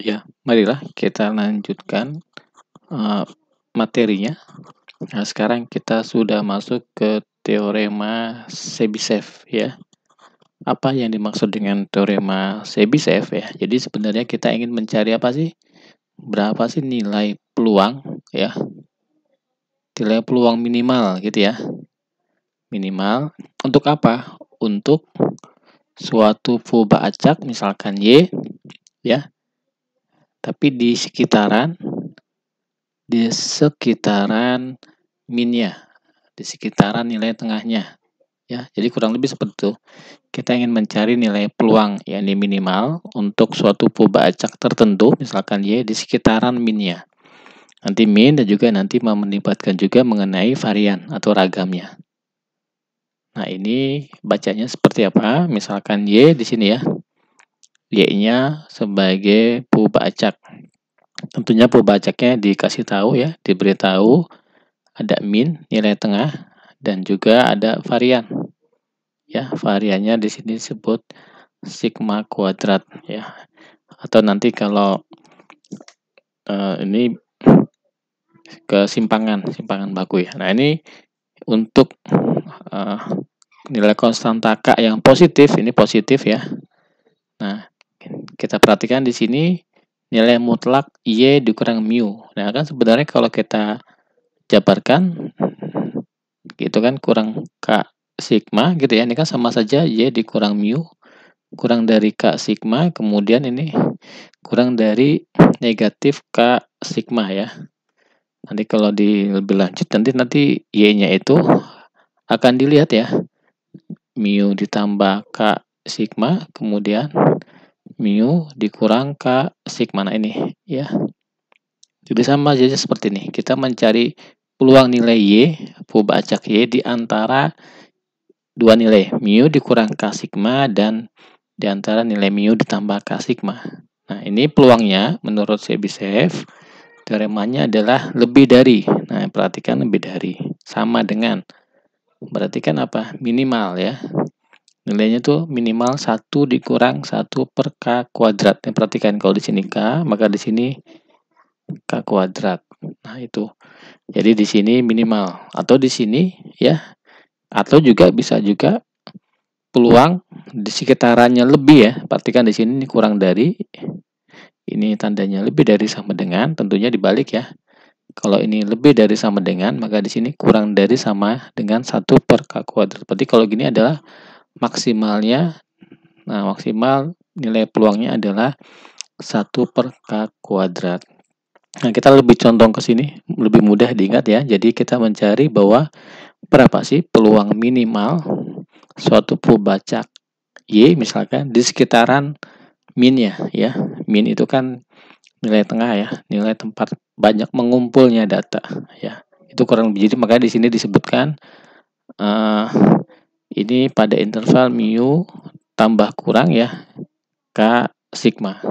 Ya, marilah kita lanjutkan materinya. Nah, sekarang kita sudah masuk ke teorema Chebyshev ya. Apa yang dimaksud dengan teorema Chebyshev ya? Jadi sebenarnya kita ingin mencari apa sih? Berapa sih nilai peluang ya? Nilai peluang minimal gitu ya. Minimal untuk apa? Untuk suatu faba acak misalkan Y ya. Tapi di sekitaran minnya, di sekitaran nilai tengahnya ya. Jadi kurang lebih seperti itu. Kita ingin mencari nilai peluang yakni minimal untuk suatu faba acak tertentu misalkan Y di sekitaran minnya. Nanti min dan juga nanti melibatkan juga mengenai varian atau ragamnya. Nah, ini bacanya seperti apa? Misalkan Y di sini ya. Y-nya sebagai faba acak. Tentunya faba acaknya dikasih tahu ya, diberitahu ada min nilai tengah dan juga ada varian. Ya, variannya di sini disebut sigma kuadrat ya. Atau nanti kalau ini simpangan baku ya. Nah, ini untuk nilai konstanta K yang positif, ini positif ya. Nah, kita perhatikan di sini nilai mutlak Y dikurang mu. Nah, kan sebenarnya kalau kita jabarkan gitu kan kurang K sigma gitu ya. Ini kan sama saja Y dikurang mu kurang dari K sigma, kemudian ini kurang dari negatif K sigma ya. Nanti kalau lebih lanjut nanti Y-nya itu akan dilihat ya. Mu ditambah K sigma, kemudian mu dikurang K sigma. Nah, ini ya. Jadi sama saja seperti ini. Kita mencari peluang nilai Y, faba acak Y di antara dua nilai, mu dikurang K sigma dan di antara nilai mu ditambah K sigma. Nah, ini peluangnya menurut Chebyshev, teoremanya adalah lebih dari. Nah, perhatikan lebih dari. Sama dengan. Berarti kan apa? Minimal ya. Nilainya tuh minimal 1 dikurang 1 per K kuadrat. Nah, perhatikan kalau di sini K, maka di sini K kuadrat. Nah, itu. Jadi di sini minimal atau di sini ya. Atau juga bisa juga peluang di sekitarannya lebih ya. Perhatikan di sini ini kurang dari, ini tandanya lebih dari sama dengan, tentunya dibalik ya. Kalau ini lebih dari sama dengan, maka di sini kurang dari sama dengan 1 per K kuadrat. Berarti kalau gini adalah maksimalnya. Nah, maksimal nilai peluangnya adalah 1 per K kuadrat. Nah, kita lebih condong ke sini, lebih mudah diingat ya. Jadi kita mencari bahwa berapa sih peluang minimal suatu faba acak Y misalkan di sekitaran minnya ya. Min itu kan nilai tengah ya, nilai tempat banyak mengumpulnya data ya. Itu kurang lebih. Jadi makanya di sini disebutkan ini pada interval mu tambah kurang ya K sigma.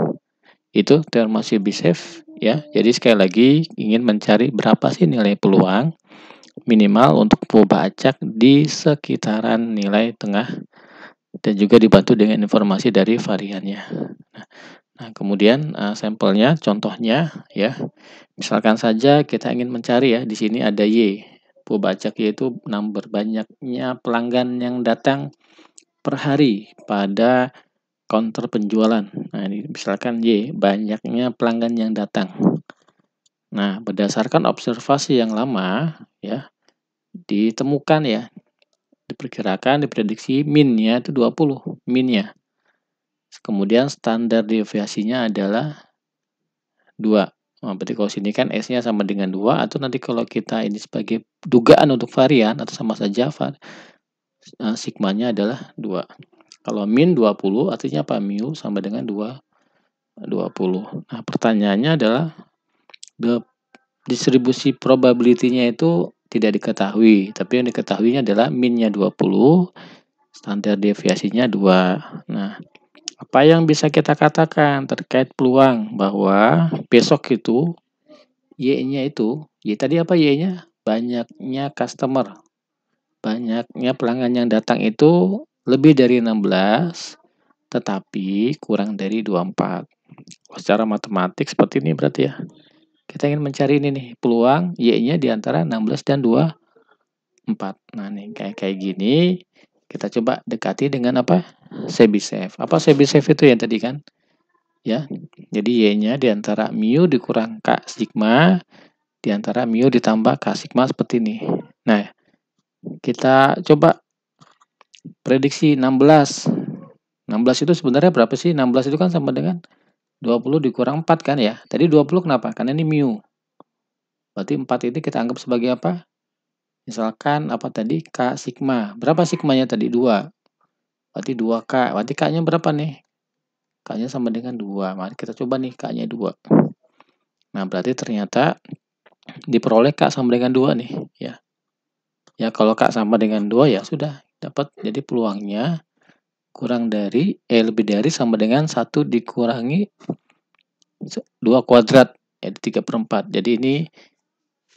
Itu teorema Chebyshev ya. Jadi sekali lagi ingin mencari berapa sih nilai peluang minimal untuk faba acak di sekitaran nilai tengah dan juga dibantu dengan informasi dari variannya. Nah, kemudian sampelnya, contohnya ya. Misalkan saja kita ingin mencari ya, di sini ada Y. Faba acak Y itu number banyaknya pelanggan yang datang per hari pada counter penjualan. Nah, ini misalkan Y, banyaknya pelanggan yang datang. Nah, berdasarkan observasi yang lama ya, ditemukan ya, diperkirakan, diprediksi minnya itu 20, minnya. Kemudian standar deviasinya adalah 2. Nah, berarti kalau sini kan S-nya sama dengan 2, atau nanti kalau kita ini sebagai dugaan untuk varian atau sama saja sigmanya adalah 2. Kalau min 20 artinya apa? Mu sama dengan 20. Nah, pertanyaannya adalah distribusi probability-nya itu tidak diketahui, tapi yang diketahuinya adalah minnya 20, standar deviasinya 2. Nah, apa yang bisa kita katakan terkait peluang bahwa besok itu Y-nya itu, Y tadi apa Y-nya? Banyaknya customer, banyaknya pelanggan yang datang itu lebih dari 16, tetapi kurang dari 24. Secara matematik seperti ini berarti ya. Kita ingin mencari ini nih, peluang Y-nya di antara 16 dan 24. Nah, nih kayak gini, kita coba dekati dengan apa? Chebyshev. Apa Chebyshev itu yang tadi kan? Ya. Jadi Y-nya di antara mu dikurang K sigma di antara mu ditambah K sigma seperti ini. Nah, kita coba prediksi 16. 16 itu sebenarnya berapa sih? 16 itu kan sama dengan 20 dikurang 4 kan ya. Tadi 20 kenapa? Karena ini mu. Berarti 4 ini kita anggap sebagai apa? Misalkan apa tadi? K sigma. Berapa sigmanya tadi? 2. Berarti 2K. Berarti K-nya berapa nih? K-nya sama dengan 2. Mari kita coba nih K-nya 2. Nah, berarti ternyata diperoleh K sama dengan 2 nih, ya. Ya, kalau K sama dengan 2 ya sudah dapat. Jadi peluangnya lebih dari sama dengan 1 dikurangi 2 kuadrat, yaitu 3/4. Jadi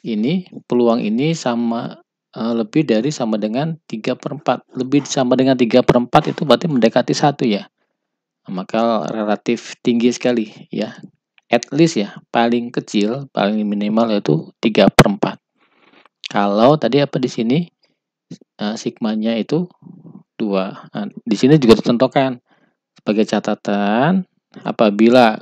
ini peluang ini sama lebih dari sama dengan 3/4. Lebih sama dengan 3/4 itu berarti mendekati 1 ya. Maka relatif tinggi sekali ya. At least ya, paling kecil, paling minimal yaitu 3/4. Kalau tadi apa di sini sigmanya itu 2. Nah, di sini juga ditentukan sebagai catatan apabila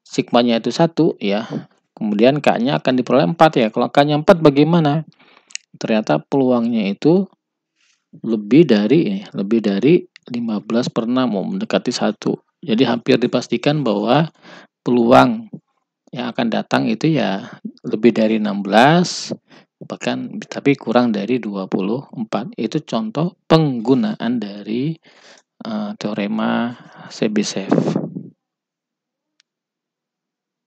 sigmanya itu 1 ya, kemudian K-nya akan diperoleh 4 ya. Kalau K-nya 4 bagaimana? Ternyata peluangnya itu lebih dari 15/6, mau mendekati 1. Jadi hampir dipastikan bahwa peluang yang akan datang itu ya lebih dari 16, bahkan tapi kurang dari 24. Itu contoh penggunaan dari teorema Chebyshev.